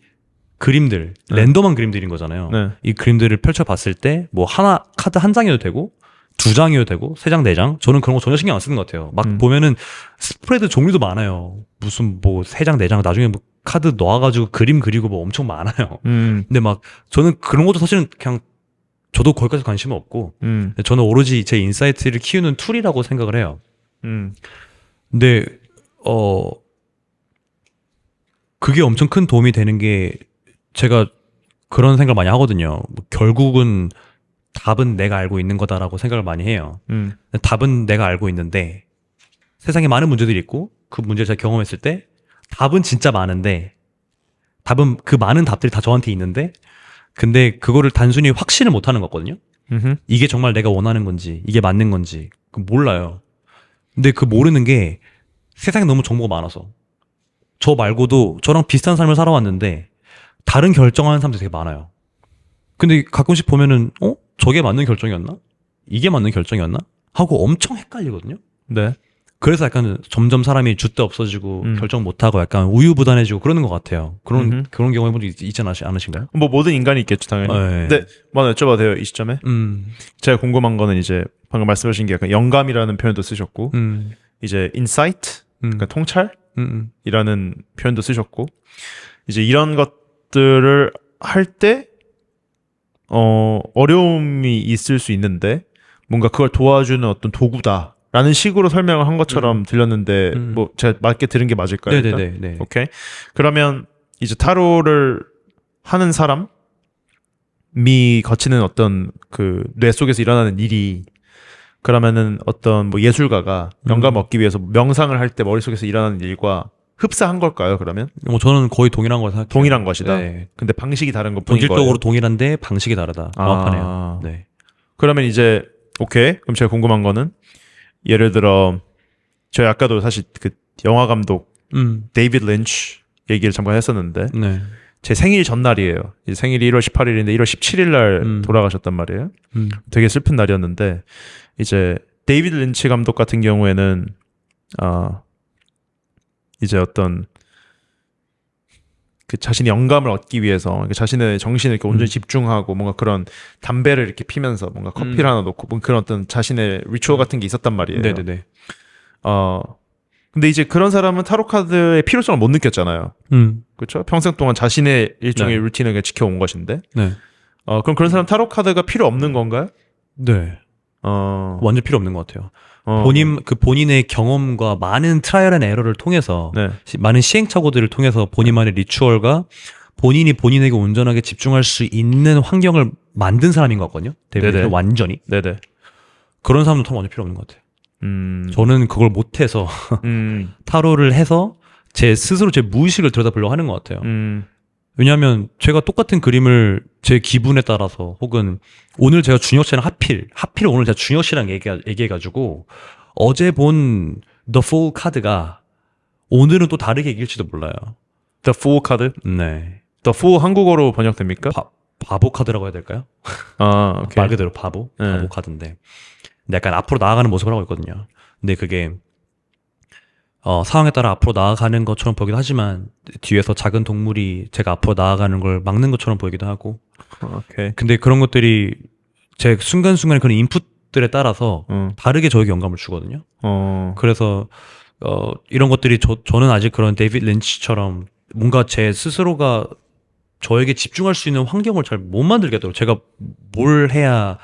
그림들 랜덤한 그림들인 거잖아요. 네. 이 그림들을 펼쳐봤을 때 뭐 하나 카드 한 장이어도 되고 2장이어도 되고 3장 4장 저는 그런 거 전혀 신경 안 쓰는 것 같아요. 막 보면은 스프레드 종류도 많아요. 무슨 뭐 3장 4장 나중에 뭐 카드 넣어가지고 그림 그리고 뭐 엄청 많아요. 근데 막 저는 그런 것도 사실은 그냥 저도 거기까지 관심은 없고 저는 오로지 제 인사이트를 키우는 툴이라고 생각을 해요. 근데 그게 엄청 큰 도움이 되는 게 제가 그런 생각을 많이 하거든요. 뭐 결국은 답은 내가 알고 있는 거다라고 생각을 많이 해요. 답은 내가 알고 있는데 세상에 많은 문제들이 있고 그 문제를 제가 경험했을 때 답은 진짜 많은데 답은 그 많은 답들이 다 저한테 있는데 근데 그거를 단순히 확신을 못 하는 거거든요. 이게 정말 내가 원하는 건지 이게 맞는 건지 몰라요. 근데 그 모르는 게 세상에 너무 정보가 많아서 저 말고도 저랑 비슷한 삶을 살아왔는데 다른 결정하는 사람들이 되게 많아요. 근데 가끔씩 보면은 저게 맞는 결정이었나? 이게 맞는 결정이었나? 하고 엄청 헷갈리거든요. 네. 그래서 약간 점점 사람이 줏대 없어지고 결정 못하고 약간 우유부단해지고 그러는 것 같아요. 그런 경험 해본 적 있지 않으신가요? 뭐 모든 인간이 있겠죠 당연히. 네. 근데 뭐 여쭤봐도 돼요 이 시점에? 제가 궁금한 거는 이제 방금 말씀하신 게 약간 영감이라는 표현도 쓰셨고 이제 insight, 그러니까 통찰이라는 표현도 쓰셨고 이제 이런 것들을 할 때 어려움이 있을 수 있는데 뭔가 그걸 도와주는 어떤 도구다라는 식으로 설명을 한 것처럼 들렸는데 뭐 제가 맞게 들은 게 맞을까요? 네네네. 오케이. 그러면 이제 타로를 하는 사람이 거치는 어떤 그 뇌 속에서 일어나는 일이 그러면은 어떤 뭐 예술가가 영감 얻기 위해서 명상을 할 때 머릿속에서 일어나는 일과 흡사한 걸까요, 그러면? 뭐 저는 거의 동일한 걸 생각해요. 동일한 것이다. 네. 근데 방식이 다른 것 뿐인 거예요. 본질적으로 동일한데 방식이 다르다. 정확하네요. 네. 그러면 이제 오케이. 그럼 제가 궁금한 거는 예를 들어 저희 아까도 사실 그 영화 감독 데이비드 린치 얘기를 잠깐 했었는데 네. 제 생일 전날이에요. 이제 생일이 1월 18일인데 1월 17일 날 돌아가셨단 말이에요. 되게 슬픈 날이었는데 이제 데이비드 린치 감독 같은 경우에는 이제 어떤 그 자신이 영감을 얻기 위해서 자신의 정신을 이렇게 온전히 집중하고 뭔가 그런 담배를 이렇게 피면서 뭔가 커피를 하나 놓고 뭔가 그런 어떤 자신의 리추얼 같은 게 있었단 말이에요. 네네네. 근데 이제 그런 사람은 타로 카드의 필요성을 못 느꼈잖아요. 그렇죠? 평생 동안 자신의 일종의 네. 루틴을 그냥 지켜온 것인데. 네. 그럼 그런 사람 타로 카드가 필요 없는 건가요? 네. 완전 필요 없는 것 같아요. 본인의 경험과 많은 트라이얼 앤 에러를 통해서 네. 많은 시행착오들을 통해서 본인만의 리추얼과 본인이 본인에게 온전하게 집중할 수 있는 환경을 만든 사람인 것 같거든요. 데뷔는 완전히. 네네. 그런 사람은 타로 완전 필요 없는 것 같아요. 저는 그걸 못해서 타로를 해서 제 스스로 제 무의식을 들여다보려고 하는 것 같아요. 왜냐하면 제가 똑같은 그림을 제 기분에 따라서 혹은 오늘 제가 준혁 씨랑 하필 오늘 제가 준혁 씨랑 얘기해가지고 어제 본 The Fool 카드가 오늘은 또 다르게 얘기할지도 몰라요. The Fool 카드? 네. The Fool 한국어로 번역됩니까? 바보 카드라고 해야 될까요? 오케이. 말 그대로 바보 카드인데 근데 약간 앞으로 나아가는 모습을 하고 있거든요. 근데 그게 상황에 따라 앞으로 나아가는 것처럼 보이기도 하지만 뒤에서 작은 동물이 제가 앞으로 나아가는 걸 막는 것처럼 보이기도 하고 오케이. 근데 그런 것들이 제 순간순간의 그런 인풋들에 따라서 다르게 저에게 영감을 주거든요. 그래서 이런 것들이 저는 아직 그런 데이비드 린치처럼 뭔가 제 스스로가 저에게 집중할 수 있는 환경을 잘 못 만들겠더라고요. 제가 뭘 해야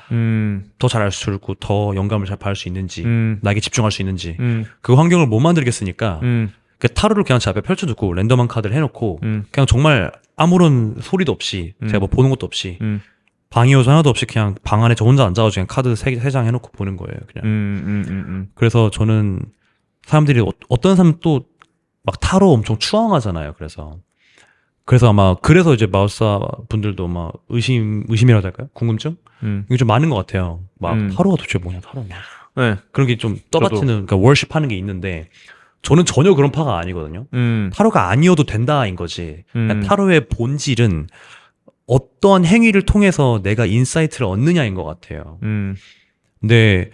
더 잘할 수 있고 더 영감을 잘 받을 수 있는지 나에게 집중할 수 있는지 그 환경을 못 만들겠으니까 그 타로를 그냥 제 앞에 펼쳐두고 랜덤한 카드를 해놓고 그냥 정말 아무런 소리도 없이 제가 뭐 보는 것도 없이 방해요소 하나도 없이 그냥 방 안에 저 혼자 앉아가지고 그냥 카드 3장 해놓고 보는 거예요. 그냥. 그래서 저는 사람들이 어떤 사람 또 막 타로 엄청 추앙하잖아요. 그래서 아마 그래서 이제 마술사 분들도 막 의심이라고 할까요? 궁금증? 이게 좀 많은 것 같아요. 막 타로가 도대체 뭐냐, 타로냐. 네. 그런 게 좀 떠받치는, 그러니까 월십하는 게 있는데 저는 전혀 그런 파가 아니거든요. 타로가 아니어도 된다인 거지. 그러니까 타로의 본질은 어떤 행위를 통해서 내가 인사이트를 얻느냐인 것 같아요. 근데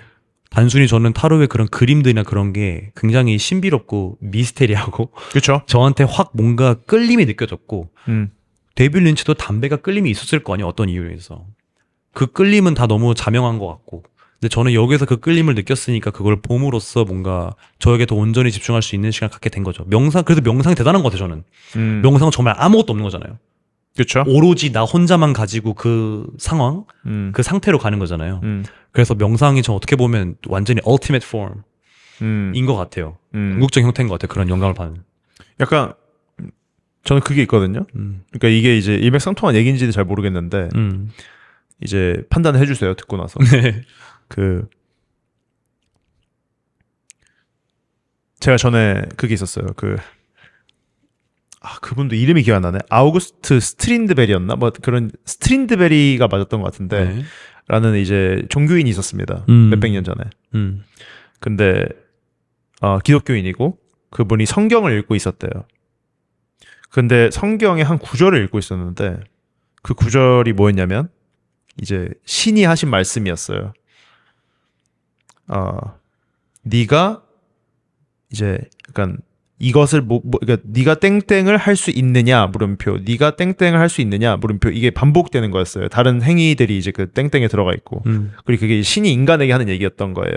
단순히 저는 타로의 그런 그림들이나 그런 게 굉장히 신비롭고 미스테리하고 그렇죠. 저한테 확 뭔가 끌림이 느껴졌고 데이빗 린치도 담배가 끌림이 있었을 거 아니에요. 어떤 이유로 해서. 그 끌림은 다 너무 자명한 것 같고 근데 저는 여기서 그 끌림을 느꼈으니까 그걸 봄으로써 뭔가 저에게 더 온전히 집중할 수 있는 시간을 갖게 된 거죠. 그래서 명상이 대단한 것 같아요. 저는. 명상은 정말 아무것도 없는 거잖아요. 그렇죠. 오로지 나 혼자만 가지고 그 상황, 그 상태로 가는 거잖아요. 그래서 명상이 저 어떻게 보면 완전히 ultimate form인 것 같아요. 궁극적인 형태인 것 같아요. 그런 영감을 받는. 약간 저는 그게 있거든요. 그러니까 이게 이제 일맥상통한 얘기인지는 잘 모르겠는데 이제 판단을 해주세요. 듣고 나서. 네. 제가 전에 그게 있었어요. 그분도 이름이 기억 안 나네. 아우구스트 스트린드베리였나? 뭐 그런 스트린드베리가 맞았던 것 같은데 네. 라는 이제 종교인이 있었습니다. 몇백 년 전에. 근데 기독교인이고 그분이 성경을 읽고 있었대요. 근데 성경의 한 구절을 읽고 있었는데 그 구절이 뭐였냐면 이제 신이 하신 말씀이었어요. 네가 이제 약간 이것을 그러니까 네가 땡땡을 할 수 있느냐 물음표. 네가 땡땡을 할 수 있느냐 물음표. 이게 반복되는 거였어요. 다른 행위들이 이제 그 땡땡에 들어가 있고. 그리고 그게 신이 인간에게 하는 얘기였던 거예요.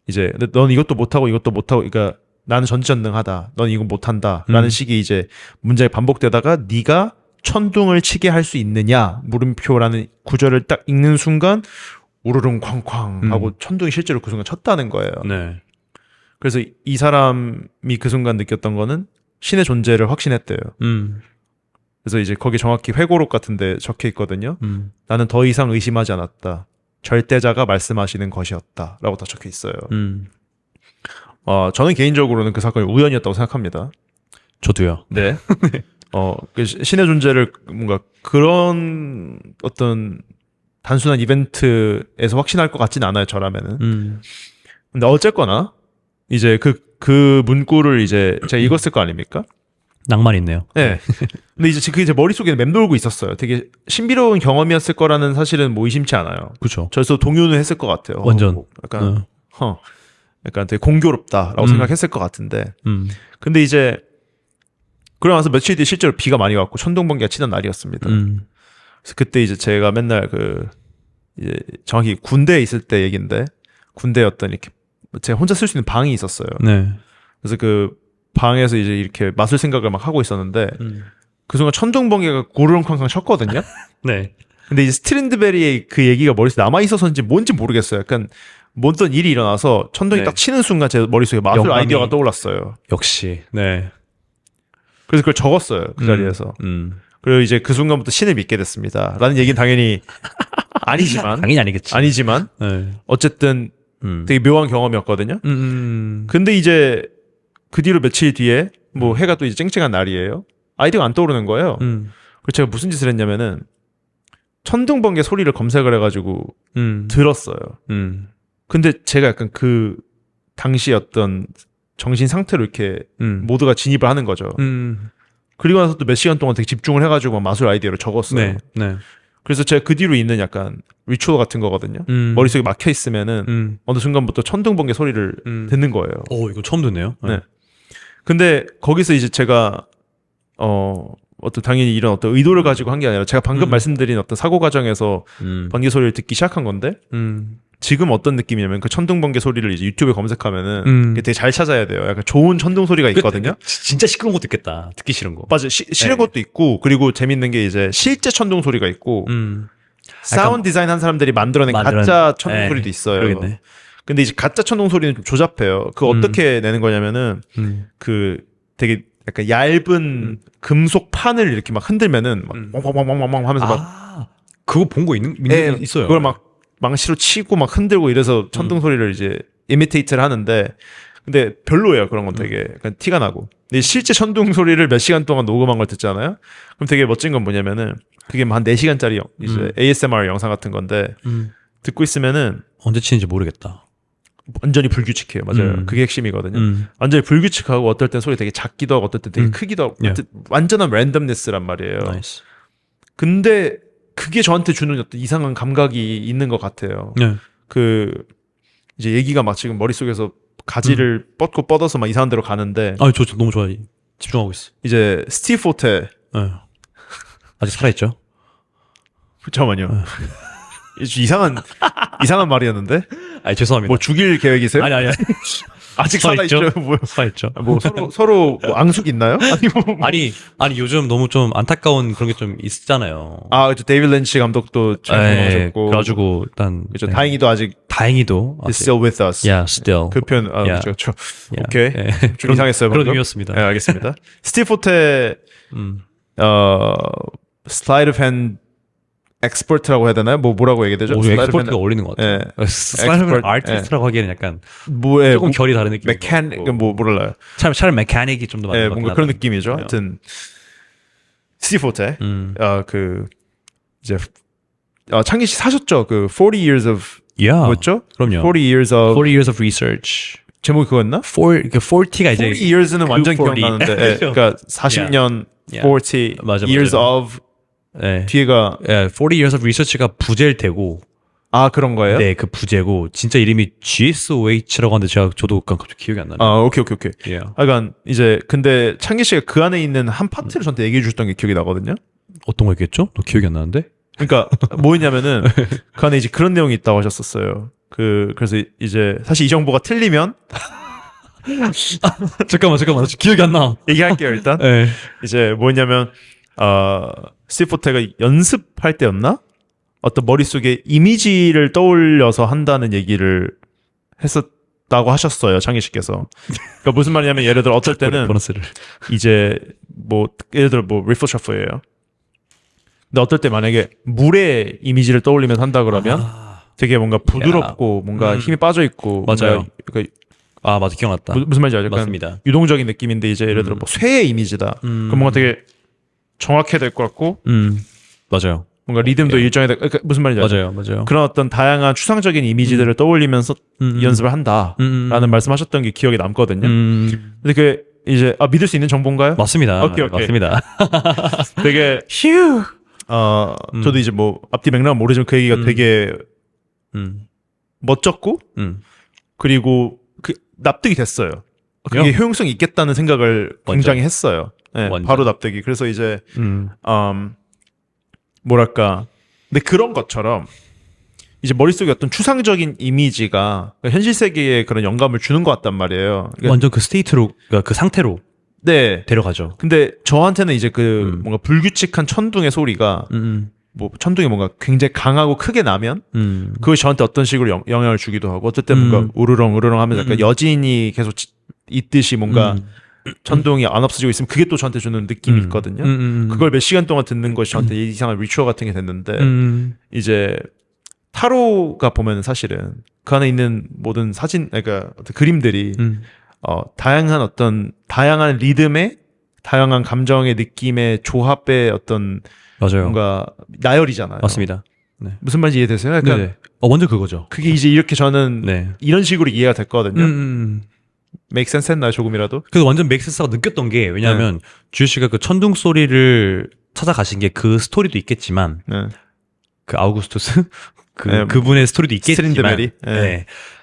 이제 넌 이것도 못하고 이것도 못하고 그러니까 나는 전지전능하다. 넌 이거 못한다. 라는 식이 이제 문장이 반복되다가 네가 천둥을 치게 할 수 있느냐 물음표라는 구절을 딱 읽는 순간 우르릉 쾅쾅 하고 천둥이 실제로 그 순간 쳤다는 거예요. 네. 그래서 이 사람이 그 순간 느꼈던 거는 신의 존재를 확신했대요. 그래서 이제 거기 정확히 회고록 같은데 적혀 있거든요. 나는 더 이상 의심하지 않았다. 절대자가 말씀하시는 것이었다. 라고 다 적혀 있어요. 저는 개인적으로는 그 사건이 우연이었다고 생각합니다. 저도요. 네. 그 신의 존재를 뭔가 그런 어떤 단순한 이벤트에서 확신할 것 같진 않아요. 저라면은. 근데 어쨌거나 이제 그 문구를 이제 제가 읽었을 거 아닙니까? 낭만 있네요. 네. 근데 이제 그게 제 머릿속에 맴돌고 있었어요. 되게 신비로운 경험이었을 거라는 사실은 뭐 의심치 않아요. 그렇죠. 저에서 동요는 했을 것 같아요. 완전. 약간 약간 되게 공교롭다라고 생각했을 것 같은데. 근데 이제 그러고 나서 며칠 뒤에 실제로 비가 많이 왔고 천둥번개가 치던 날이었습니다. 그래서 그때 이제 제가 맨날 이제 정확히 군대에 있을 때 얘긴데 군대에 어떤 이렇게 제가 혼자 쓸 수 있는 방이 있었어요. 네. 그래서 그 방에서 이제 이렇게 마술 생각을 막 하고 있었는데 그 순간 천둥번개가 고르렁쾅쾅 쳤거든요. 네. 근데 이제 스트린드베리의 그 얘기가 머릿속에 남아있어서인지 뭔지 모르겠어요. 약간 어떤 일이 일어나서 천둥이 네. 딱 치는 순간 제 머릿속에 마술 영감이- 아이디어가 떠올랐어요. 역시. 네. 그래서 그걸 적었어요. 그 자리에서. 그리고 이제 그 순간부터 신을 믿게 됐습니다. 라는 얘기는 당연히 아니지만 당연히 아니겠지. 아니지만 네. 어쨌든 되게 묘한 경험이었거든요. 근데 이제 그 뒤로 며칠 뒤에 뭐 해가 또 이제 쨍쨍한 날이에요. 아이디어가 안 떠오르는 거예요. 그래서 제가 무슨 짓을 했냐면은 천둥번개 소리를 검색을 해가지고 들었어요. 근데 제가 약간 그 당시 어떤 정신 상태로 이렇게 모두가 진입을 하는 거죠. 그리고 나서 또 몇 시간 동안 되게 집중을 해가지고 막 마술 아이디어를 적었어요. 네. 네. 그래서 제가 그 뒤로 있는 약간 리추얼 같은 거거든요. 머릿속에 막혀 있으면은 어느 순간부터 천둥번개 소리를 듣는 거예요. 이거 처음 듣네요. 네. 근데 거기서 이제 제가 어떤 당연히 이런 어떤 의도를 가지고 한 게 아니라 제가 방금 말씀드린 어떤 사고 과정에서 번개 소리를 듣기 시작한 건데 지금 어떤 느낌이냐면 그 천둥 번개 소리를 이제 유튜브에 검색하면은 되게 잘 찾아야 돼요. 약간 좋은 천둥 소리가 있거든요. 진짜 시끄러운 것도 있겠다. 듣기 싫은 거. 맞아, 싫은 것도 있고 그리고 재밌는 게 이제 실제 천둥 소리가 있고 사운드 디자인 한 사람들이 만들어낸 가짜 천둥 소리도 있어요. 그러겠네. 근데 이제 가짜 천둥 소리는 좀 조잡해요. 그거 어떻게 내는 거냐면은 그 되게 약간 얇은 금속 판을 이렇게 막 흔들면은 막 멍멍멍멍멍 하면서 막 그거 본 거 있어요. 그걸 막 망치로 치고 막 흔들고 이래서 천둥 소리를 이제 이미테이트를 하는데 근데 별로예요. 그런 건 되게 약간 티가 나고. 근데 실제 천둥 소리를 몇 시간 동안 녹음한 걸 듣잖아요. 그럼 되게 멋진 건 뭐냐면은 그게 한 4시간짜리 이제 ASMR 영상 같은 건데 듣고 있으면은 언제 치는지 모르겠다. 완전히 불규칙해요. 맞아요. 그게 핵심이거든요. 완전히 불규칙하고 어떨 땐 소리 되게 작기도 하고 어떨 땐 되게 크기도 하고 완전한 랜덤니스란 말이에요. 나이스. 근데 그게 저한테 주는 어떤 이상한 감각이 있는 것 같아요. 그 이제 얘기가 막 지금 머릿속에서 가지를 뻗고 뻗어서 막 이상한 데로 가는데 저 너무 좋아요. 집중하고 있어. 이제 스티브 포테 아직 살아있죠? 잠깐만요. 이상한 말이었는데? 죄송합니다. 뭐 죽일 계획이세요? 아니. 아직 살아있죠? 살아있죠. 뭐 서로 뭐 앙숙 있나요? 아니 요즘 너무 좀 안타까운 그런 게 좀 있잖아요. 저 데이비드 린치 감독도 돌아가셨고. 그래가지고 일단 그렇죠. 다행히도 아직 Is still with us. still. 그 표현 그렇죠. 오케이. 좀 이상했어요. 그런 의미였습니다. 네, 알겠습니다. 스티브 포테 슬라이드 팬 엑스퍼트라고 해야 되나요? 뭐라고 얘기해야 되죠? 엑스퍼트가 어울리는 것 같아요. 슬라이드 팬 아티스트라고 하기에는 약간 조금 결이 다른 느낌. 몰라요. 차라리 메카닉이 좀 더 맞는 것 같아요. 뭔가 그런 느낌이죠. 하여튼 스티브 포테 그 이제 창기 씨 사셨죠? 그 40 years of 뭐였죠? 그럼요. 40 years of research. 제목이 그거였나? 40가 이제 40 years는 완전 40. 기억나는데 그러니까 40년 40 맞아. years of 뒤에가 40 years of research가 부제일 테고 그런 거예요? 네, 그 부제고 진짜 이름이 GSOH라고 하는데 저도 갑자기 기억이 안 나네요. 오케이. 그러니까 이제 근데 창기 씨가 그 안에 있는 한 파트를 저한테 얘기해 주셨던 게 기억이 나거든요. 어떤 거 얘기했죠? 너 기억이 안 나는데? 그러니까 뭐였냐면은 그 안에 이제 그런 내용이 있다고 하셨었어요. 그래서 이제 사실 이 정보가 틀리면 잠깐만 나 기억이 안 나. 얘기할게요 일단. 네. 이제 뭐였냐면 스티브 포테가 연습할 때였나? 어떤 머릿속에 이미지를 떠올려서 한다는 얘기를 했었다고 하셨어요. 창희 씨께서. 그러니까 무슨 말이냐면 예를 들어 어떨 때는 보너스를 이제 예를 들어 리플 셔플이에요. 근데 어떨 때 만약에 물의 이미지를 떠올리면서 한다 그러면 되게 뭔가 부드럽고 뭔가 힘이 빠져 있고 맞아요. 그러니까 맞아 기억났다. 무슨 말인지 알죠? 맞습니다. 유동적인 느낌인데 이제 예를 들어 쇠의 이미지다. 그럼 뭔가 되게 정확해야 될 것 같고 맞아요. 뭔가 리듬도 일정해야 될 그러니까 무슨 말인지 알죠? 맞아요. 그런 어떤 다양한 추상적인 이미지들을 떠올리면서 연습을 한다라는 말씀하셨던 게 기억에 남거든요. 근데 그 이제 믿을 수 있는 정보인가요? 맞습니다. 오케이. 맞습니다. 되게 휴. 저도 이제 앞뒤 맥락은 모르지만 그 얘기가 되게 멋졌고 그리고 납득이 됐어요. 그게 효용성이 있겠다는 생각을 굉장히 했어요. 네, 바로 납득이. 그래서 이제 뭐랄까. 근데 그런 것처럼 이제 머릿속에 어떤 추상적인 이미지가 현실 세계에 그런 영감을 주는 것 같단 말이에요. 그러니까 완전 그 스테이트로, 그러니까 그 상태로 데려가죠. 근데 저한테는 이제 뭔가 불규칙한 천둥의 소리가 천둥이 뭔가 굉장히 강하고 크게 나면 그것이 저한테 어떤 식으로 영향을 주기도 하고 어떨 때 뭔가 우르렁 하면서 약간 여진이 계속 있듯이 뭔가 천둥이 안 없어지고 있으면 그게 또 저한테 주는 느낌이 있거든요. 그걸 몇 시간 동안 듣는 것이 저한테 이상한 리추얼 같은 게 됐는데 이제 타로가 보면은 사실은 그 안에 있는 모든 그러니까 어떤 그림들이 다양한 리듬의 다양한 감정의 느낌의 조합의 어떤 맞아요. 뭔가 나열이잖아요. 맞습니다. 네. 무슨 말인지 이해되세요? 약간 네네. 완전 그거죠. 그게 이제 이렇게 저는 이런 식으로 이해가 됐거든요. make sense 했나요? 조금이라도? 그래서 완전 make sense라고 느꼈던 게 왜냐하면 주유 씨가 그 천둥 소리를 찾아가신 게 그 스토리도 있겠지만 그 아우구스투스 그분의 스토리도 있겠지만 스트린드베리.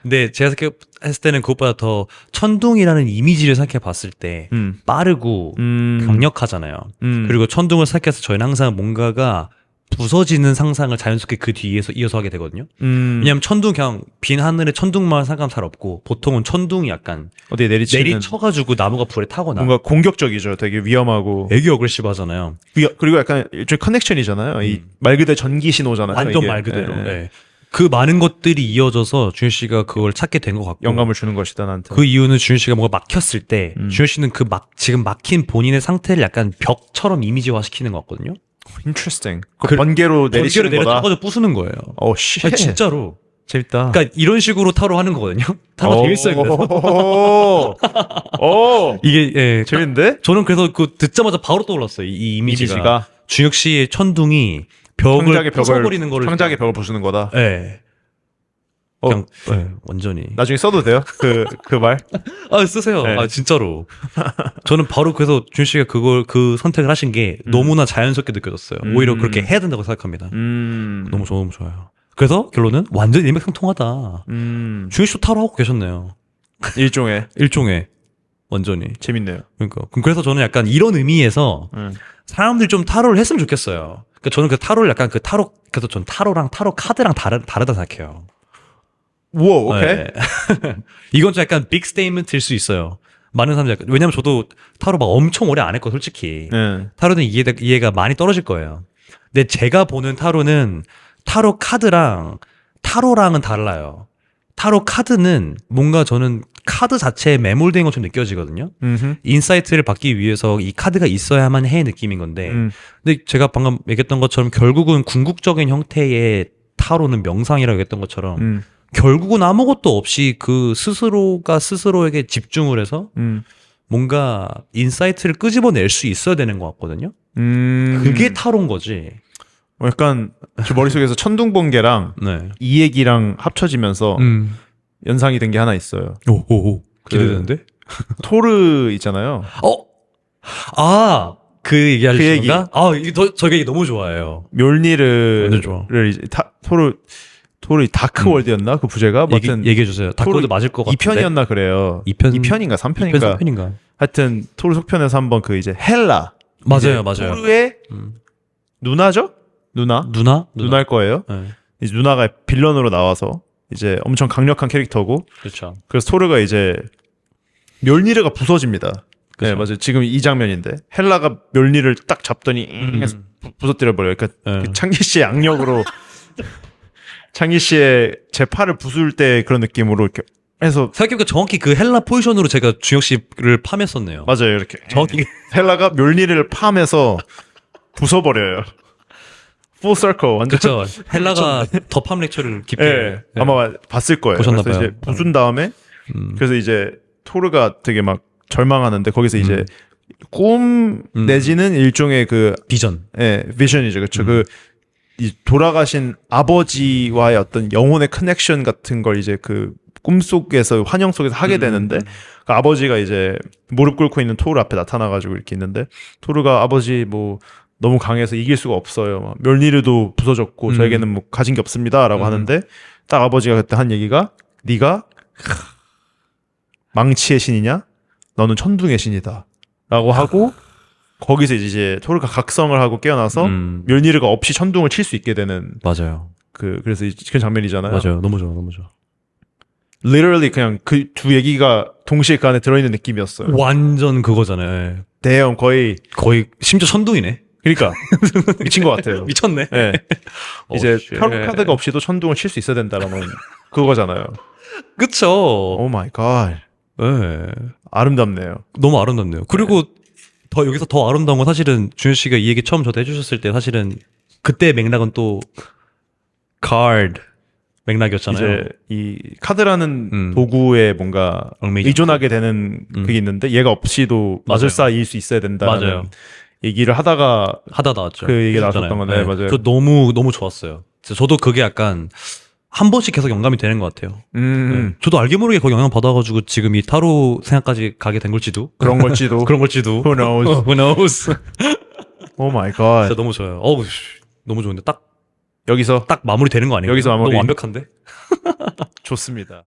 근데 제가 생각했을 때는 그것보다 더 천둥이라는 이미지를 생각해 봤을 때 빠르고 강력하잖아요. 그리고 천둥을 생각해서 저희는 항상 뭔가가 부서지는 상상을 자연스럽게 그 뒤에서 이어서 하게 되거든요. 왜냐면 천둥 그냥 빈 하늘에 천둥만 상관 잘 없고 보통은 천둥이 약간 어디에 내리쳐가지고 나무가 불에 타거나 뭔가 공격적이죠. 되게 위험하고 되게 어그레시브하잖아요. 그리고 약간 일종의 커넥션이잖아요. 이 말 그대로 전기 신호잖아요. 완전 이게. 말 그대로. 예, 예. 네. 그 많은 것들이 이어져서 준현 씨가 그걸 찾게 된 것 같고 영감을 주는 것이다 나한테. 그 이유는 준현 씨가 뭔가 막혔을 때 준현 씨는 지금 막힌 본인의 상태를 약간 벽처럼 이미지화 시키는 것 같거든요. Interesting. 그 번개로 내리치는 거다. 내려쳐가지고 부수는 거예요. 씨. 아니, 진짜로. 재밌다. 그러니까 이런 식으로 타로 하는 거거든요. 타로 재밌어요. 그래서. 이게 예, 재밌는데? 저는 그래서 그 듣자마자 바로 떠올랐어요. 이 이미지가. 준혁 씨의 천둥이 벽을 부숴버리는 거를 창작의 벽을 부수는 거다. 예. 그냥 예, 완전히. 나중에 써도 돼요? 그 말? 쓰세요. 네. 진짜로. 저는 바로 그래서 준혁 씨가 그 선택을 하신 게 너무나 자연스럽게 느껴졌어요. 오히려 그렇게 해야 된다고 생각합니다. 너무 좋아요. 그래서 결론은 완전 일맥상통하다. 준혁 씨도 타로 하고 계셨네요. 일종의 완전히 재밌네요. 그러니까 그래서 저는 약간 이런 의미에서 사람들이 좀 타로를 했으면 좋겠어요. 그러니까 저는 그 타로를 약간 그래서 전 타로랑 타로 카드랑 다르다 생각해요. 우 오케이. 네. 이건 좀 약간 빅 스테이트ment일 수 있어요. 많은 사람들 왜냐면 저도 타로 막 엄청 오래 안 했고 솔직히 타로는 이해가 많이 떨어질 거예요. 근데 제가 보는 타로는 타로 카드랑 타로랑은 달라요. 타로 카드는 뭔가 저는 카드 자체에 매몰된 것처럼 느껴지거든요. 인사이트를 받기 위해서 이 카드가 있어야만 해 느낌인 건데 근데 제가 방금 얘기했던 것처럼 결국은 궁극적인 형태의 타로는 명상이라고 했던 것처럼 결국은 아무것도 없이 그 스스로가 스스로에게 집중을 해서 뭔가 인사이트를 끄집어낼 수 있어야 되는 것 같거든요. 그게 타로인 거지. 약간 저 머릿속에서 천둥번개랑 네. 이 얘기랑 합쳐지면서 연상이 된 게 하나 있어요. 오. 기대되는데? 토르 있잖아요. 그 얘기 그 얘기. 하시는가? 저 얘기 너무 좋아해요. 멸니르를 좋아. 이제 토르 다크월드였나? 그 부제가? 얘기해주세요. 다크월드 맞을 것 같은데. 2편이었나 그래요. 2편, 2편인가 3편인가. 3편인가. 하여튼 토르 속편에서 한번 그 이제 헬라. 맞아요. 토르의 누나죠? 누나일 거예요. 네. 이제 누나가 빌런으로 나와서 이제 엄청 강력한 캐릭터고. 그렇죠. 그래서 토르가 이제 멸니르가 부서집니다. 그쵸. 네, 맞아요. 지금 이 장면인데 헬라가 멸니를 딱 잡더니 해서 부서뜨려 버려요. 그러니까 그 창기 씨의 악력으로 창기 씨의 제 팔을 부술 때 그런 느낌으로 이렇게 해서 생각해보니까 정확히 그 헬라 포지션으로 제가 준혁 씨를 팜했었네요. 맞아요. 이렇게 정확히 헬라가 멸니를 팜해서 부숴버려요. full circle 완전. 그렇죠. 헬라가 더 팜 렉처를 깊게 네, 아마 봤을 거예요. 보셨나 그래서 봐요. 이제 부순 다음에 그래서 이제 토르가 되게 막 절망하는데 거기서 이제 꿈 내지는 일종의 그 비전. 비전이죠. 그렇죠. 이 돌아가신 아버지와의 어떤 영혼의 커넥션 같은 걸 이제 그 꿈속에서 환영 속에서 하게 되는데 그 아버지가 이제 무릎 꿇고 있는 토르 앞에 나타나가지고 이렇게 있는데 토르가 아버지 뭐 너무 강해서 이길 수가 없어요. 막 멸니르도 부서졌고 저에게는 뭐 가진 게 없습니다라고 하는데 딱 아버지가 그때 한 얘기가 네가 망치의 신이냐? 너는 천둥의 신이다. 라고 하고 거기서 이제 토르가 각성을 하고 깨어나서 멸니르가 없이 천둥을 칠 수 있게 되는 맞아요. 그래서 그 장면이잖아요. 맞아요. 너무 좋아. literally 그냥 그 두 얘기가 동시에 그 안에 들어있는 느낌이었어요. 완전 그거잖아요. 대형 거의 심지어 천둥이네. 그러니까 미친 것 같아요. 미쳤네. 네. 이제 타로 카드가 없이도 천둥을 칠 수 있어야 된다라는 그거잖아요. 그쵸. 오 마이 갓. 네. 아름답네요. 너무 아름답네요. 그리고 여기서 더 아름다운 건 사실은 준현 씨가 이 얘기 처음 저한테 해주셨을 때 사실은 그때 맥락은 또 카드 맥락이었잖아요. 이제 이 카드라는 도구에 뭔가 의존하게 되는 그게 있는데 얘가 없이도 마술사일 수 있어야 된다는 맞아요. 얘기를 하다 나왔죠. 그 얘기 나왔었던 건데. 네. 맞아요. 그 너무 좋았어요. 저도 그게 약간 한 번씩 계속 영감이 되는 것 같아요. 네. 저도 알게 모르게 거기 영향 받아가지고 지금 이 타로 생각까지 가게 된 걸지도. 그런 걸지도. Who knows. Who knows. 오 마이 갓. 진짜 너무 좋아요. 너무 좋은데 딱 여기서 마무리 되는 거 아니에요? 여기서 마무리. 너무 완벽한데? 좋습니다.